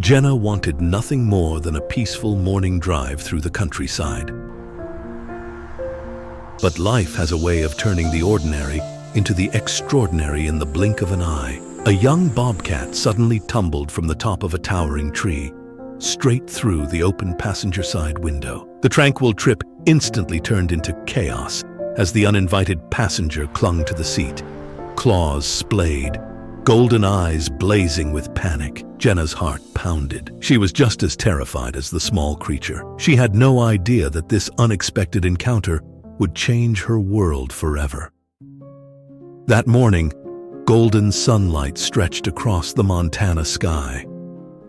Jenna wanted nothing more than a peaceful morning drive through the countryside. But life has a way of turning the ordinary into the extraordinary in the blink of an eye. A young bobcat suddenly tumbled from the top of a towering tree, straight through the open passenger side window. The tranquil trip instantly turned into chaos as the uninvited passenger clung to the seat, claws splayed, golden eyes blazing with panic. Jenna's heart pounded. She was just as terrified as the small creature. She had no idea that this unexpected encounter would change her world forever. That morning, golden sunlight stretched across the Montana sky.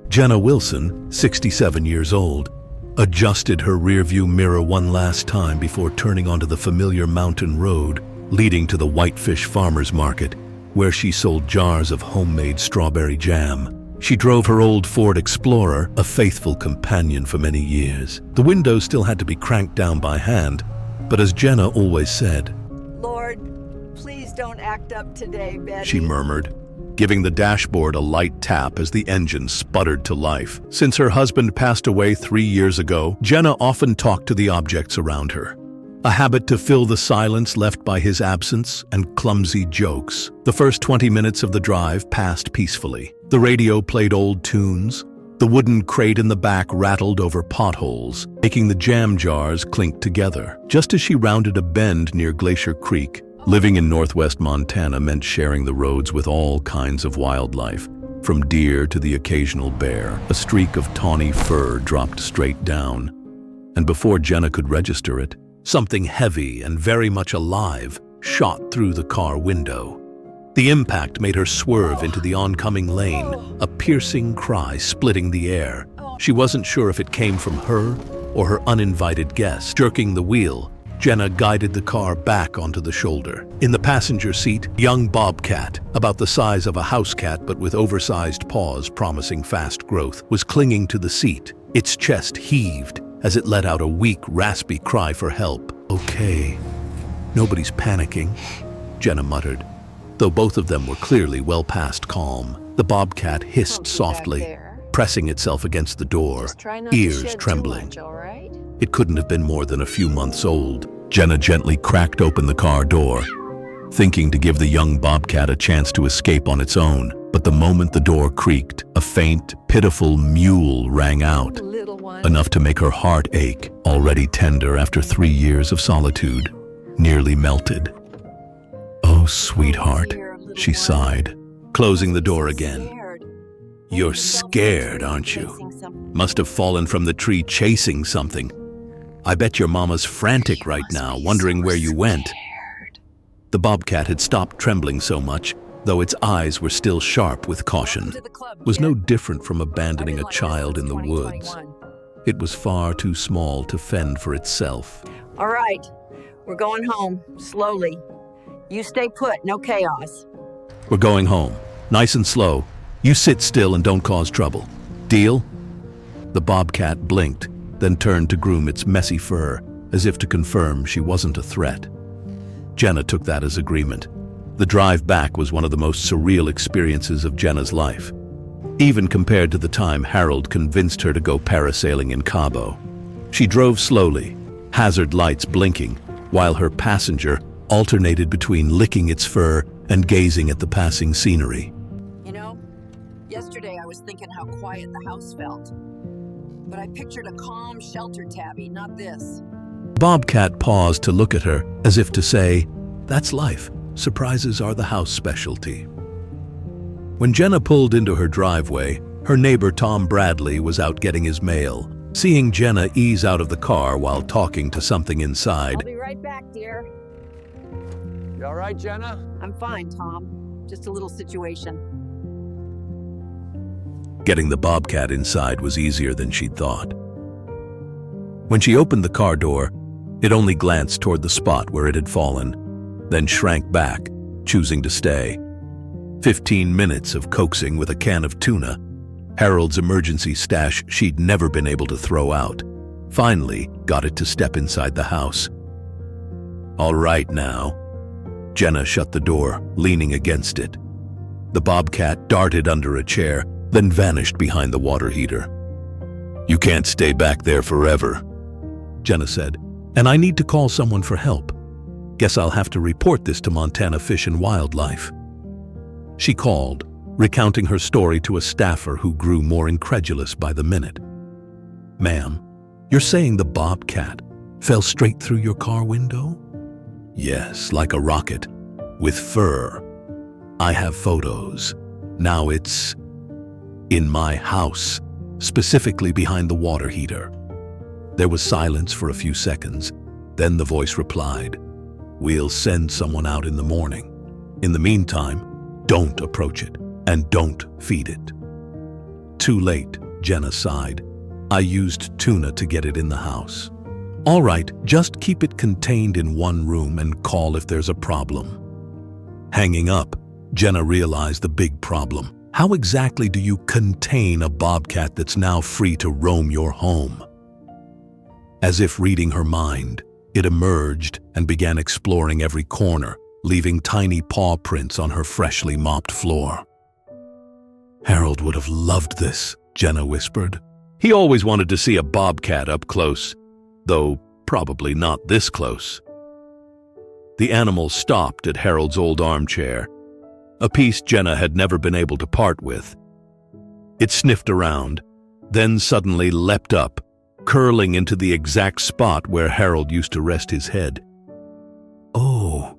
Jenna Wilson, 67 years old, adjusted her rearview mirror one last time before turning onto the familiar mountain road leading to the Whitefish Farmers Market, where she sold jars of homemade strawberry jam. She drove her old Ford Explorer, a faithful companion for many years. The windows still had to be cranked down by hand, but as Jenna always said, "Lord, please don't act up today, Betty," she murmured, giving the dashboard a light tap as the engine sputtered to life. Since her husband passed away 3 years ago, Jenna often talked to the objects around her, a habit to fill the silence left by his absence and clumsy jokes. The first 20 minutes of the drive passed peacefully. The radio played old tunes. The wooden crate in the back rattled over potholes, making the jam jars clink together. Just as she rounded a bend near Glacier Creek, living in northwest Montana meant sharing the roads with all kinds of wildlife, from deer to the occasional bear. A streak of tawny fur dropped straight down, and before Jenna could register it, something heavy and very much alive shot through the car window. The impact made her swerve into the oncoming lane, a piercing cry splitting the air. She wasn't sure if it came from her or her uninvited guest. Jerking the wheel, Jenna guided the car back onto the shoulder. In the passenger seat, a young bobcat, about the size of a house cat but with oversized paws promising fast growth, was clinging to the seat. Its chest heaved as it let out a weak, raspy cry for help. "Okay, nobody's panicking," Jenna muttered, though both of them were clearly well past calm. The bobcat hissed softly, pressing itself against the door, ears trembling. It couldn't have been more than a few months old. Jenna gently cracked open the car door, thinking to give the young bobcat a chance to escape on its own. But the moment the door creaked, a faint, pitiful mewl rang out, enough to make her heart ache, already tender after 3 years of solitude, nearly melted. "Oh, sweetheart," she sighed, closing the door again. "You're scared, aren't you? Must have fallen from the tree chasing something. I bet your mama's frantic right now, wondering where you went." The bobcat had stopped trembling so much, though its eyes were still sharp with caution. It was no different from abandoning a child in the woods. It was far too small to fend for itself. "All right, we're going home, slowly. You stay put, no chaos." "We're going home, nice and slow. You sit still and don't cause trouble. Deal?" The bobcat blinked, then turned to groom its messy fur, as if to confirm she wasn't a threat. Jenna took that as agreement. The drive back was one of the most surreal experiences of Jenna's life, even compared to the time Harold convinced her to go parasailing in Cabo. She drove slowly, hazard lights blinking, while her passenger alternated between licking its fur and gazing at the passing scenery. "You know, yesterday I was thinking how quiet the house felt. But I pictured a calm shelter tabby, not this." Bobcat paused to look at her, as if to say, "That's life. Surprises are the house specialty." When Jenna pulled into her driveway, her neighbor Tom Bradley was out getting his mail. Seeing Jenna ease out of the car while talking to something inside, "I'll be right back, dear." You all right, Jenna? "I'm fine, Tom. Just a little situation." getting the bobcat inside was easier than she'd thought. When she opened the car door, it only glanced toward the spot where it had fallen, then shrank back, choosing to stay. 15 minutes of coaxing with a can of tuna, Harold's emergency stash she'd never been able to throw out, finally got it to step inside the house. All right now. Jenna shut the door, leaning against it. The bobcat darted under a chair, then vanished behind the water heater. "You can't stay back there forever," Jenna said, "and I need to call someone for help. Guess I'll have to report this to Montana Fish and Wildlife." She called, recounting her story to a staffer who grew more incredulous by the minute. "Ma'am, you're saying the bobcat fell straight through your car window?" "Yes, like a rocket, with fur. I have photos. Now it's in my house, specifically behind the water heater." There was silence for a few seconds. Then the voice replied, "We'll send someone out in the morning. In the meantime, don't approach it and don't feed it." "Too late," Jenna sighed. "I used tuna to get it in the house." "All right, just keep it contained in one room and call if there's a problem." Hanging up, Jenna realized the big problem. How exactly do you contain a bobcat that's now free to roam your home? As if reading her mind, it emerged and began exploring every corner, leaving tiny paw prints on her freshly mopped floor. "Harold would have loved this," Jenna whispered. "He always wanted to see a bobcat up close, though probably not this close." The animal stopped at Harold's old armchair, a piece Jenna had never been able to part with. It sniffed around, then suddenly leapt up, curling into the exact spot where Harold used to rest his head. "Oh,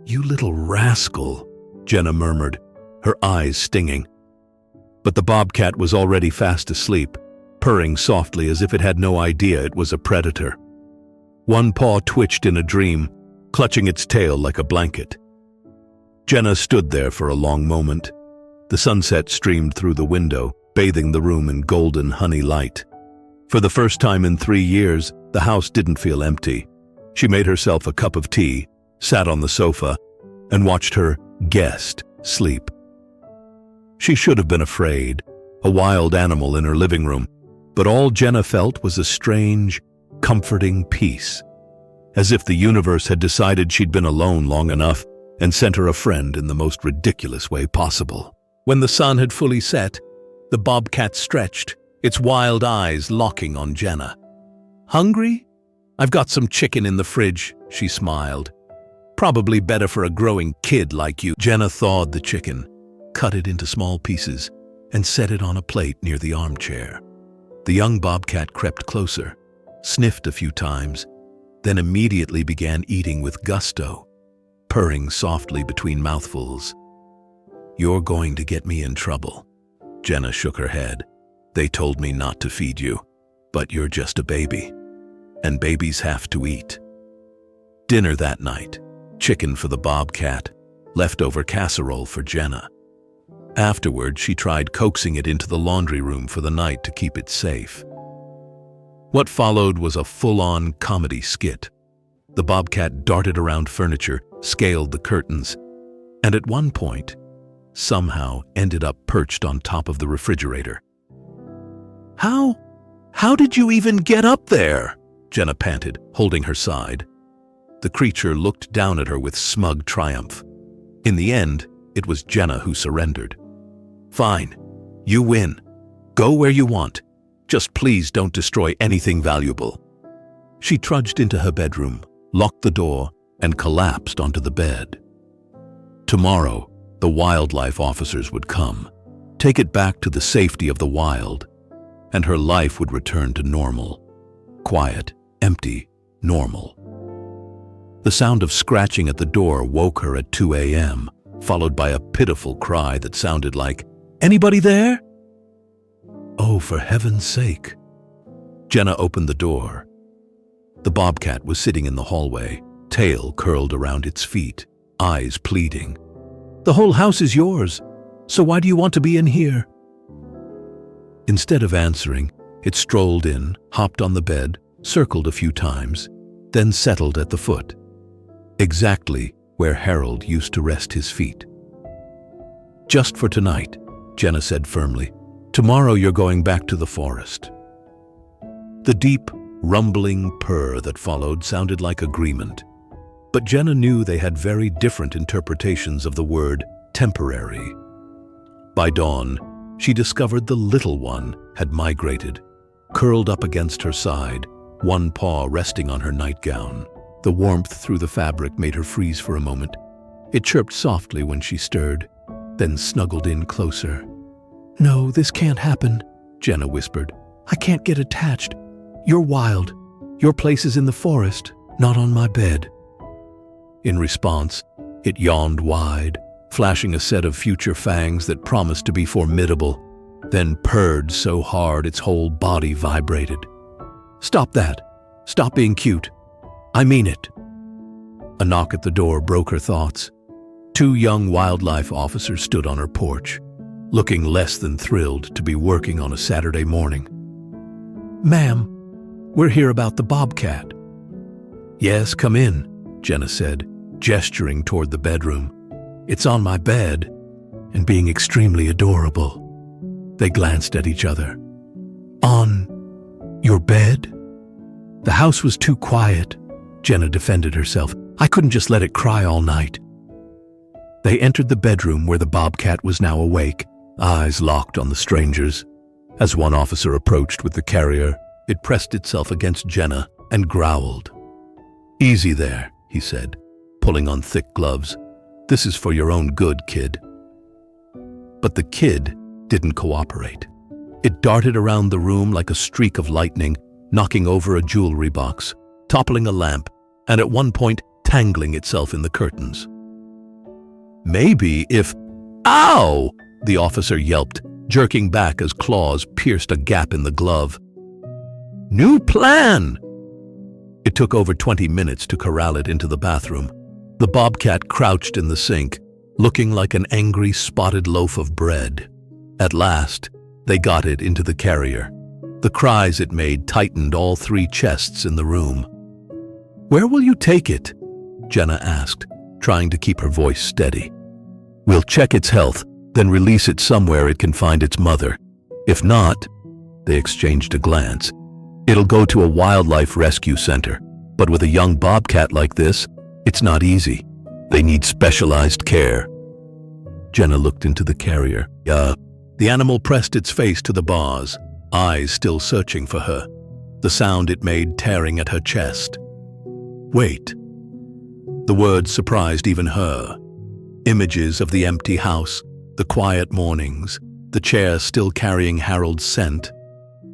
you little rascal," Jenna murmured, her eyes stinging. But the bobcat was already fast asleep, purring softly as if it had no idea it was a predator. One paw twitched in a dream, clutching its tail like a blanket. Jenna stood there for a long moment. The sunset streamed through the window, bathing the room in golden honey light. For the first time in 3 years, the house didn't feel empty. She made herself a cup of tea, sat on the sofa, and watched her guest sleep. She should have been afraid, a wild animal in her living room, but all Jenna felt was a strange, comforting peace, as if the universe had decided she'd been alone long enough and sent her a friend in the most ridiculous way possible. When the sun had fully set, the bobcat stretched, its wild eyes locking on Jenna. "Hungry? I've got some chicken in the fridge," she smiled. "Probably better for a growing kid like you." Jenna thawed the chicken, cut it into small pieces, and set it on a plate near the armchair. The young bobcat crept closer, sniffed a few times, then immediately began eating with gusto, purring softly between mouthfuls. "You're going to get me in trouble." Jenna shook her head. "They told me not to feed you, but you're just a baby, and babies have to eat." Dinner that night: chicken for the bobcat, leftover casserole for Jenna. Afterward, she tried coaxing it into the laundry room for the night to keep it safe. What followed was a full-on comedy skit. The bobcat darted around furniture, scaled the curtains, and at one point, somehow ended up perched on top of the refrigerator. How did you even get up there?" Jenna panted, holding her side. The creature looked down at her with smug triumph. In the end, it was Jenna who surrendered. "Fine, you win. Go where you want. Just please don't destroy anything valuable." She trudged into her bedroom, locked the door, and collapsed onto the bed. Tomorrow, the wildlife officers would come, take it back to the safety of the wild, and her life would return to normal. Quiet, empty, normal. The sound of scratching at the door woke her at 2 a.m., followed by a pitiful cry that sounded like, "Anybody there?" "Oh, for heaven's sake." Jenna opened the door. The bobcat was sitting in the hallway, tail curled around its feet, eyes pleading. "The whole house is yours, so why do you want to be in here?" Instead of answering, it strolled in, hopped on the bed, circled a few times, then settled at the foot, exactly where Harold used to rest his feet. "Just for tonight," Jenna said firmly. "Tomorrow you're going back to the forest." The deep, rumbling purr that followed sounded like agreement, but Jenna knew they had very different interpretations of the word temporary. By dawn, she discovered the little one had migrated, curled up against her side, one paw resting on her nightgown. The warmth through the fabric made her freeze for a moment. It chirped softly when she stirred, then snuggled in closer. "No, this can't happen," Jenna whispered. "I can't get attached. You're wild. Your place is in the forest, not on my bed." In response, it yawned wide, flashing a set of future fangs that promised to be formidable, then purred so hard its whole body vibrated. "Stop that. Stop being cute. I mean it." A knock at the door broke her thoughts. 2 young wildlife officers stood on her porch, looking less than thrilled to be working on a Saturday morning. "Ma'am, we're here about the Bobcat." "Yes, come in," Jenna said, gesturing toward the bedroom. "It's on my bed and being extremely adorable." They glanced at each other. "On your bed?" "The house was too quiet," Jenna defended herself. "I couldn't just let it cry all night." They entered the bedroom where the Bobcat was now awake, eyes locked on the strangers. As one officer approached with the carrier, it pressed itself against Jenna and growled. "Easy there," he said, pulling on thick gloves. "This is for your own good, kid." But the kid didn't cooperate. It darted around the room like a streak of lightning, knocking over a jewelry box, toppling a lamp, and at one point tangling itself in the curtains. "Maybe if—" "Ow!" the officer yelped, jerking back as claws pierced a gap in the glove. "New plan!" It took over 20 minutes to corral it into the bathroom. The Bobcat crouched in the sink, looking like an angry spotted loaf of bread. At last, they got it into the carrier. The cries it made tightened all 3 chests in the room. "Where will you take it?" Jenna asked, trying to keep her voice steady. "We'll check its health, then release it somewhere it can find its mother. If not," they exchanged a glance, "it'll go to a wildlife rescue center. But with a young bobcat like this, it's not easy. They need specialized care." Jenna looked into the carrier. The animal pressed its face to the bars, eyes still searching for her, the sound it made tearing at her chest. "Wait." The words surprised even her. Images of the empty house, the quiet mornings, the chair still carrying Harold's scent,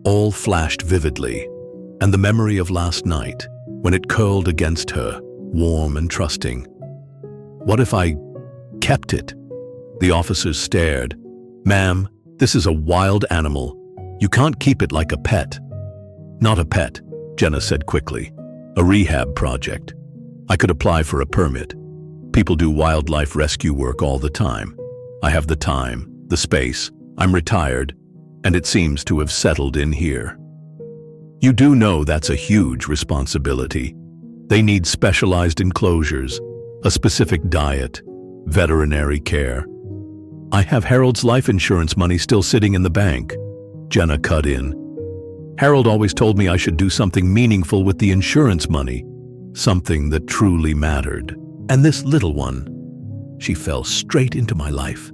all flashed vividly, and the memory of last night, when it curled against her, warm and trusting. "What if I kept it?" The officers stared. "Ma'am, this is a wild animal. You can't keep it like a pet." "Not a pet," Jenna said quickly. "A rehab project. I could apply for a permit. People do wildlife rescue work all the time. I have the time, the space, I'm retired, and it seems to have settled in here." "You do know that's a huge responsibility. They need specialized enclosures, a specific diet, veterinary care." "I have Harold's life insurance money still sitting in the bank," Jenna cut in. "Harold always told me I should do something meaningful with the insurance money, something that truly mattered. And this little one, she fell straight into my life."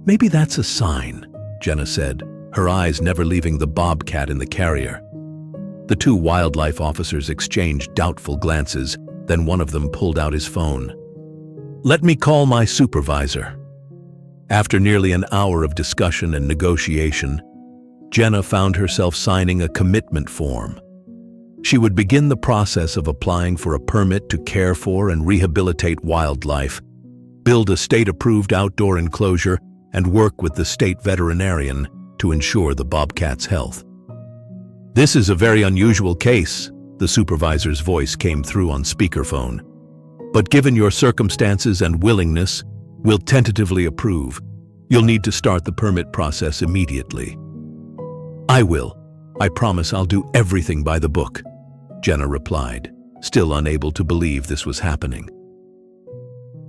"Maybe that's a sign," Jenna said, her eyes never leaving the Bobcat in the carrier. The 2 wildlife officers exchanged doubtful glances, then one of them pulled out his phone. "Let me call my supervisor." After nearly an hour of discussion and negotiation, Jenna found herself signing a commitment form. She would begin the process of applying for a permit to care for and rehabilitate wildlife, build a state-approved outdoor enclosure, and work with the state veterinarian to ensure the Bobcat's health. "This is a very unusual case," the supervisor's voice came through on speakerphone. "But given your circumstances and willingness, we'll tentatively approve. You'll need to start the permit process immediately." "I will. I promise I'll do everything by the book," Jenna replied, still unable to believe this was happening.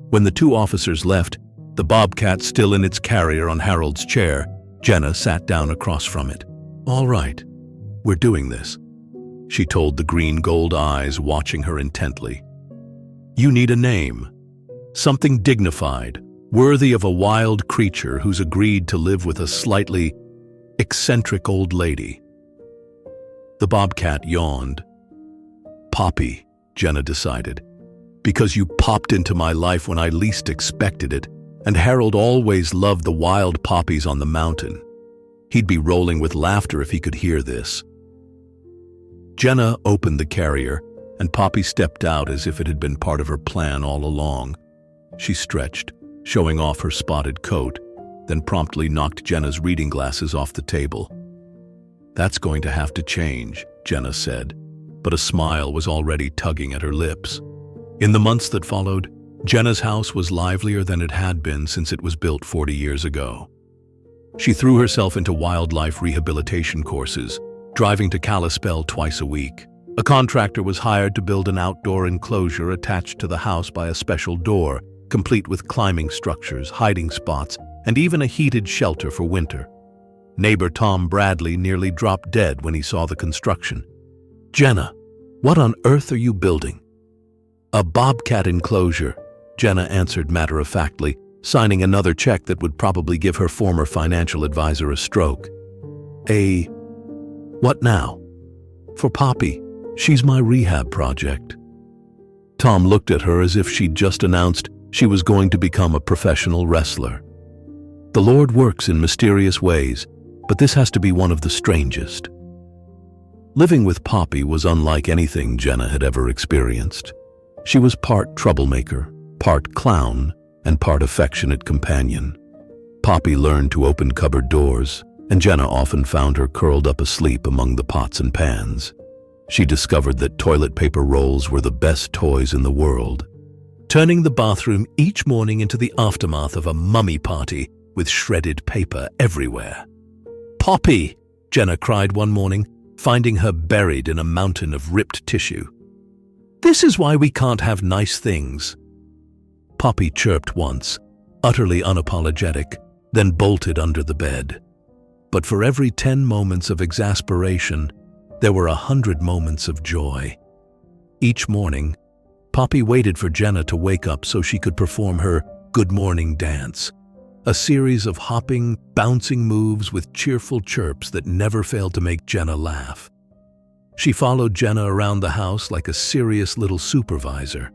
When the 2 officers left, the Bobcat still in its carrier on Harold's chair, Jenna sat down across from it. "All right, we're doing this," she told the green-gold eyes watching her intently. "You need a name, something dignified, worthy of a wild creature who's agreed to live with a slightly eccentric old lady. The bobcat yawned. Poppy, Jenna decided, because you popped into my life when I least expected it, and Harold always loved the wild poppies on the mountain. He'd be rolling with laughter if he could hear this. Jenna opened the carrier, and Poppy stepped out as if it had been part of her plan all along. She stretched, showing off her spotted coat, then promptly knocked Jenna's reading glasses off the table. "That's going to have to change," Jenna said, but a smile was already tugging at her lips. In the months that followed, Jenna's house was livelier than it had been since it was built 40 years ago. She threw herself into wildlife rehabilitation courses, driving to Kalispell twice a week. A contractor was hired to build an outdoor enclosure attached to the house by a special door, complete with climbing structures, hiding spots, and even a heated shelter for winter. Neighbor Tom Bradley nearly dropped dead when he saw the construction. "Jenna, what on earth are you building?" "A bobcat enclosure," Jenna answered matter-of-factly, signing another check that would probably give her former financial advisor a stroke. What now?" "For Poppy. She's my rehab project." Tom looked at her as if she'd just announced she was going to become a professional wrestler. The Lord works in mysterious ways, but this has to be one of the strangest. Living with Poppy was unlike anything Jenna had ever experienced. She was part troublemaker, part clown, and part affectionate companion. Poppy learned to open cupboard doors, and Jenna often found her curled up asleep among the pots and pans. She discovered that toilet paper rolls were the best toys in the world, turning the bathroom each morning into the aftermath of a mummy party with shredded paper everywhere. "Poppy!" Jenna cried one morning, finding her buried in a mountain of ripped tissue. "This is why we can't have nice things." Poppy chirped once, utterly unapologetic, then bolted under the bed. But for every 10 moments of exasperation, there were 100 moments of joy. Each morning, Poppy waited for Jenna to wake up so she could perform her good morning dance, a series of hopping, bouncing moves with cheerful chirps that never failed to make Jenna laugh. She followed Jenna around the house like a serious little supervisor.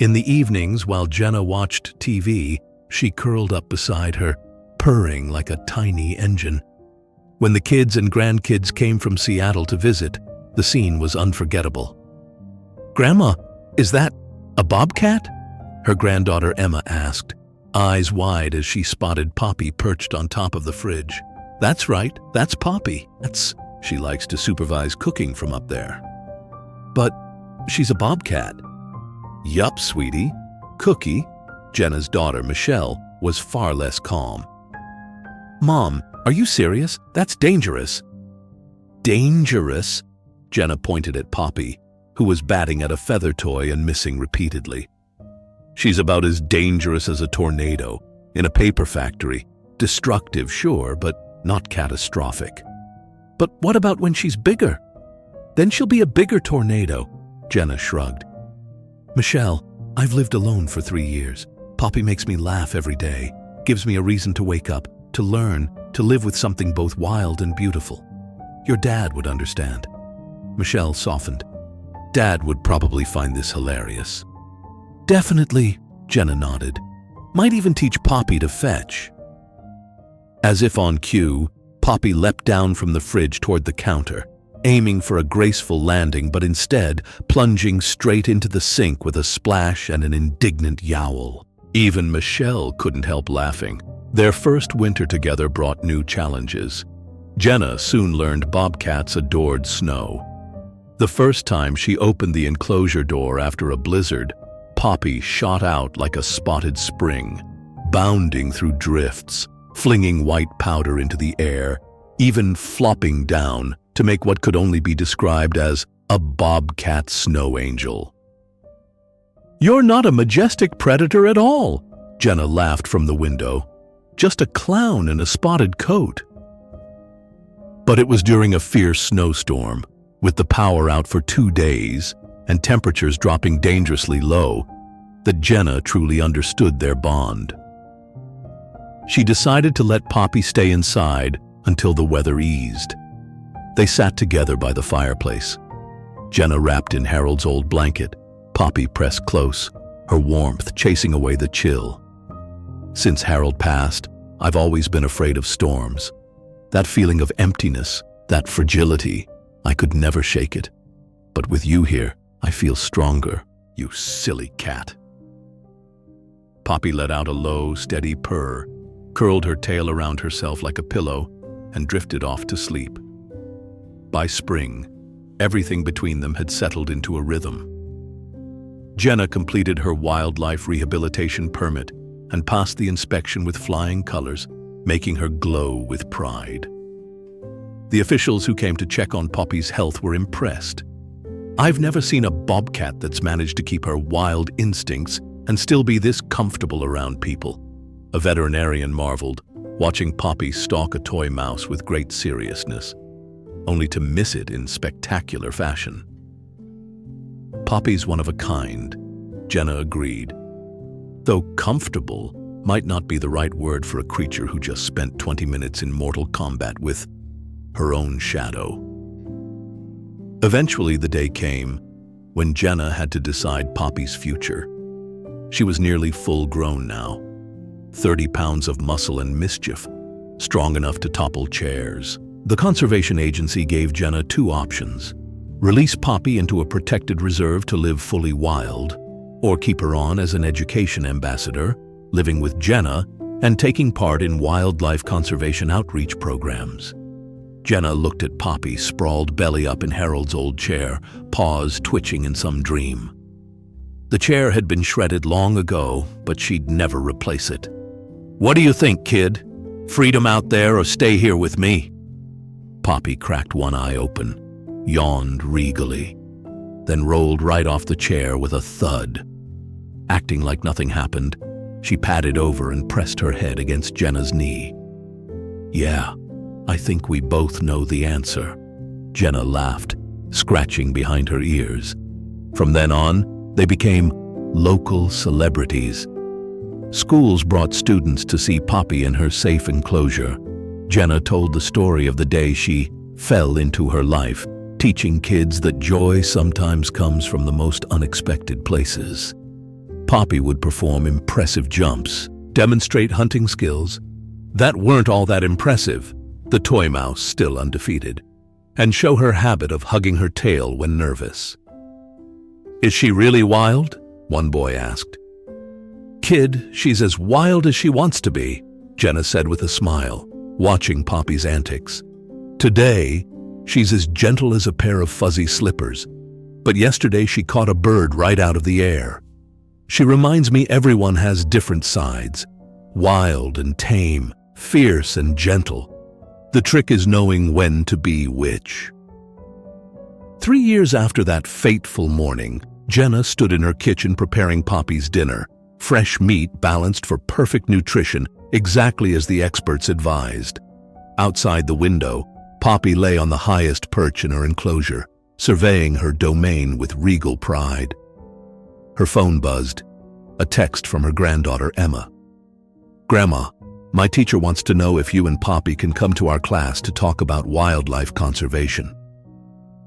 In the evenings, while Jenna watched TV, she curled up beside her, purring like a tiny engine. When the kids and grandkids came from Seattle to visit, the scene was unforgettable. "Grandma, is that a bobcat?" her granddaughter Emma asked, eyes wide as she spotted Poppy perched on top of the fridge. "That's right, that's Poppy. She likes to supervise cooking from up there." "But she's a bobcat." "Yup, sweetie. Cookie," Jenna's daughter Michelle, was far less calm. "Mom, are you serious? That's dangerous." "Dangerous?" Jenna pointed at Poppy, who was batting at a feather toy and missing repeatedly. "She's about as dangerous as a tornado in a paper factory. Destructive, sure, but not catastrophic." "But what about when she's bigger?" "Then she'll be a bigger tornado," Jenna shrugged. "Michelle, I've lived alone for 3 years. Poppy makes me laugh every day, gives me a reason to wake up, to learn, to live with something both wild and beautiful. Your dad would understand." Michelle softened. "Dad would probably find this hilarious." "Definitely," Jenna nodded. "Might even teach Poppy to fetch." As if on cue, Poppy leapt down from the fridge toward the counter, aiming for a graceful landing but instead plunging straight into the sink with a splash and an indignant yowl. Even Michelle couldn't help laughing. Their first winter together brought new challenges. Jenna soon learned bobcats adored snow. The first time she opened the enclosure door after a blizzard, Poppy shot out like a spotted spring, bounding through drifts, flinging white powder into the air, even flopping down to make what could only be described as a bobcat snow angel. "You're not a majestic predator at all," Jenna laughed from the window. "Just a clown in a spotted coat." But it was during a fierce snowstorm, with the power out for 2 days and temperatures dropping dangerously low, that Jenna truly understood their bond. She decided to let Poppy stay inside until the weather eased. They sat together by the fireplace. Jenna wrapped in Harold's old blanket, Poppy pressed close, her warmth chasing away the chill. Since Harold passed, I've always been afraid of storms. That feeling of emptiness, that fragility, I could never shake it. But with you here, I feel stronger, you silly cat. Poppy let out a low, steady purr, curled her tail around herself like a pillow, and drifted off to sleep. By spring, everything between them had settled into a rhythm. Jenna completed her wildlife rehabilitation permit and passed the inspection with flying colors, making her glow with pride. The officials who came to check on Poppy's health were impressed. I've never seen a bobcat that's managed to keep her wild instincts and still be this comfortable around people, a veterinarian marveled, watching Poppy stalk a toy mouse with great seriousness, only to miss it in spectacular fashion. Poppy's one of a kind, Jenna agreed, though comfortable might not be the right word for a creature who just spent 20 minutes in mortal combat with her own shadow. Eventually the day came when Jenna had to decide Poppy's future. She was nearly full-grown now, 30 pounds of muscle and mischief, strong enough to topple chairs. The conservation agency gave Jenna two options: release Poppy into a protected reserve to live fully wild, or keep her on as an education ambassador, living with Jenna and taking part in wildlife conservation outreach programs. Jenna looked at Poppy sprawled belly up in Harold's old chair, paws twitching in some dream. The chair had been shredded long ago, but she'd never replace it. "What do you think, kid? Freedom out there or stay here with me?" Poppy cracked one eye open, yawned regally, then rolled right off the chair with a thud. Acting like nothing happened, she padded over and pressed her head against Jenna's knee. "Yeah, I think we both know the answer," Jenna laughed, scratching behind her ears. From then on, they became local celebrities. Schools brought students to see Poppy in her safe enclosure. Jenna told the story of the day she fell into her life, teaching kids that joy sometimes comes from the most unexpected places. Poppy would perform impressive jumps, demonstrate hunting skills that weren't all that impressive, the toy mouse still undefeated, and show her habit of hugging her tail when nervous. "Is she really wild?" one boy asked. "Kid, she's as wild as she wants to be," Jenna said with a smile, watching Poppy's antics. "Today, she's as gentle as a pair of fuzzy slippers, but yesterday she caught a bird right out of the air. She reminds me everyone has different sides, wild and tame, fierce and gentle. The trick is knowing when to be which." 3 years after that fateful morning, Jenna stood in her kitchen preparing Poppy's dinner, fresh meat balanced for perfect nutrition, exactly as the experts advised. Outside the window, Poppy lay on the highest perch in her enclosure, surveying her domain with regal pride. Her phone buzzed, a text from her granddaughter Emma. "Grandma, my teacher wants to know if you and Poppy can come to our class to talk about wildlife conservation."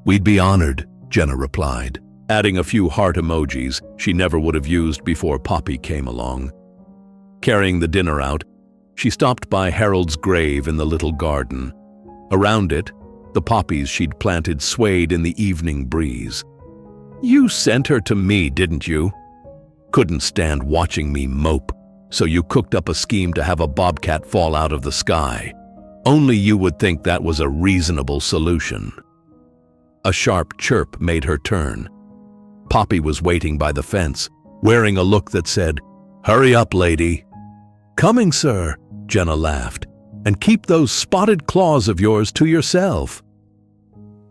"We'd be honored," Jenna replied, adding a few heart emojis she never would have used before Poppy came along. Carrying the dinner out, she stopped by Harold's grave in the little garden. Around it, the poppies she'd planted swayed in the evening breeze. "You sent her to me, didn't you? Couldn't stand watching me mope, so you cooked up a scheme to have a bobcat fall out of the sky. Only you would think that was a reasonable solution." A sharp chirp made her turn. Poppy was waiting by the fence, wearing a look that said, "Hurry up, lady." "Coming, sir," Jenna laughed, "and keep those spotted claws of yours to yourself."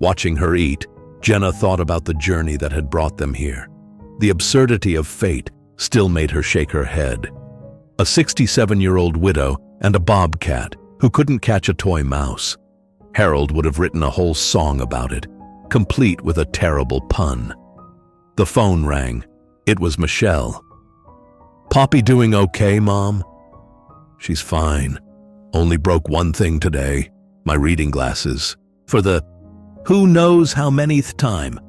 Watching her eat, Jenna thought about the journey that had brought them here. The absurdity of fate still made her shake her head. A 67-year-old widow and a bobcat who couldn't catch a toy mouse. Harold would have written a whole song about it, complete with a terrible pun. The phone rang. It was Michelle. "Poppy doing okay, Mom?" She's fine. Only broke one thing today, my reading glasses, for the who knows how manyth time.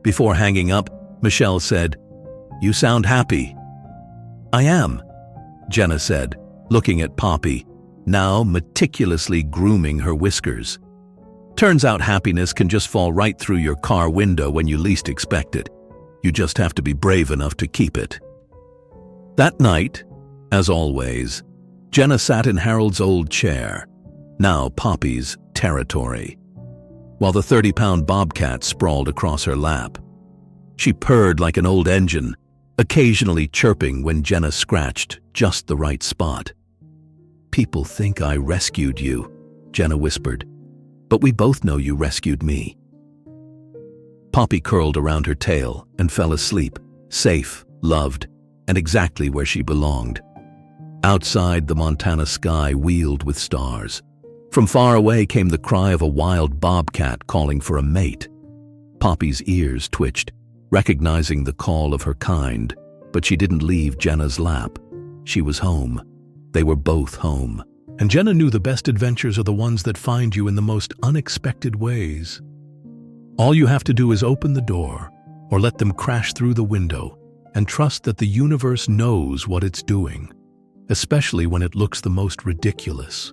Before hanging up, Michelle said, "You sound happy." "I am," Jenna said, looking at Poppy, now meticulously grooming her whiskers. "Turns out happiness can just fall right through your car window when you least expect it. You just have to be brave enough to keep it." That night, as always, Jenna sat in Harold's old chair, now Poppy's territory, while the 30-pound bobcat sprawled across her lap. She purred like an old engine, occasionally chirping when Jenna scratched just the right spot. "People think I rescued you," Jenna whispered, "but we both know you rescued me." Poppy curled around her tail and fell asleep, safe, loved, and exactly where she belonged. Outside, the Montana sky wheeled with stars. From far away came the cry of a wild bobcat calling for a mate. Poppy's ears twitched, recognizing the call of her kind, but she didn't leave Jenna's lap. She was home. They were both home. And Jenna knew the best adventures are the ones that find you in the most unexpected ways. All you have to do is open the door, or let them crash through the window, and trust that the universe knows what it's doing, especially when it looks the most ridiculous.